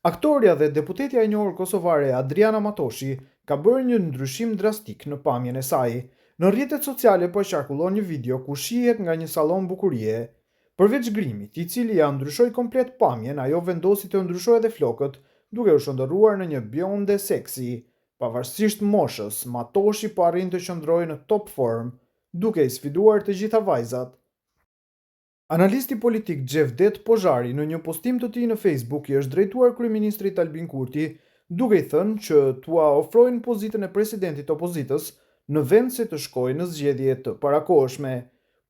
Aktoria dhe deputetja e njohur kosovare Adriana Matoshi ka bërë një ndryshim drastik në pamjen e saj. Në rrjetet sociale po qarkullon një video ku shihet nga një sallon bukurie. Përveç grimit, i cili ja ndryshoi komplet pamjen, ajo vendosi të ndryshojë edhe flokët, duke u shndërruar në një bjonde seksi. Pavarësisht moshës, Matoshi po arrin të qëndrojë në top form, duke i sfiduar të gjitha vajzat. Analisti politik Xhevdet Pozhari në një postim të tij në Facebook i është drejtuar kryeministrit Albin Kurti, duke i thënë që t'ua ofrojnë pozitën e presidentit të opozitës në vend se të shkojë në zgjedhje të parakohshme.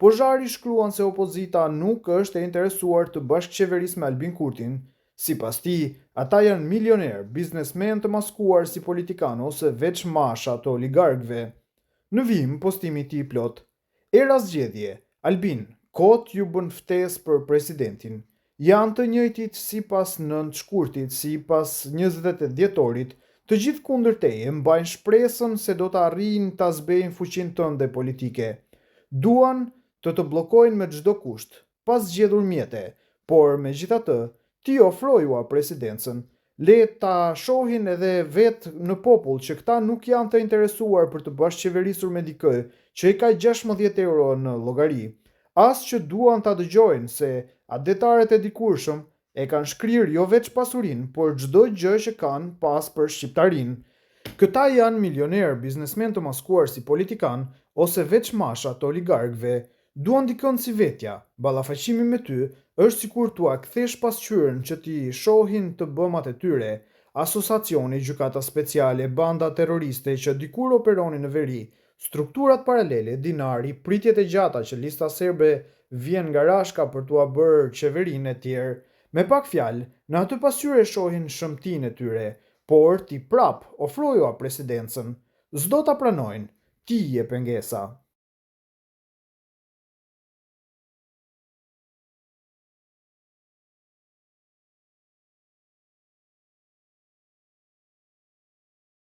Pozhari shkruan se opozita nuk është e interesuar të bashkëqeverisë me Albin Kurtin. Sipas tij, ata janë milioner, biznesmen të maskuar si politikanë ose veç masha të oligarkëve. Në vijim, postimi i tij plot: Era zgjedhje, Albin, kot ju bën ftesë për presidentin. Janë të njëjtit sipas 9 shkurtit, sipas 28 dhjetorit, të gjithë kundër teje mbajnë shpresën se do të arrijnë ta zbejnë fuqinë tënde politike. Duan të bllokojnë me çdo kusht, pa zgjedhur mjete, por megjithatë, ti ofrojua presidencën. Le ta shohin edhe vetë në popull që këta nuk janë të interesuar për të bashkëqeverisur me dikë që i ka 16 euro në llogari. As që duan ta dëgjojnë se adetaret e dikurshëm e kanë shkrirë jo veç pasurinë, por çdo gjë që kanë pas për shqiptarinë. Këta janë milioner, biznesmen të maskuar si politikan ose veç masha të oligarkëve. Duan dikën si vetja. Ballafaqimi me ty është sikur t'ua kthesh pasqyrën që t'i shohin të bëmat e tyre. Asociacioni, gjykata speciale, banda terroriste që dikur operonin në veri, strukturat paralele, dinari, pritjet e gjata që lista serbe vjen nga rashka për t'ua bërë qeverinë e tjerë. Me pak fjalë, në atë pasqyrë shohin shëmtinë e tyre, por ti prap ofrojua presidencën. S'do ta pranojnë, ti je pengesa.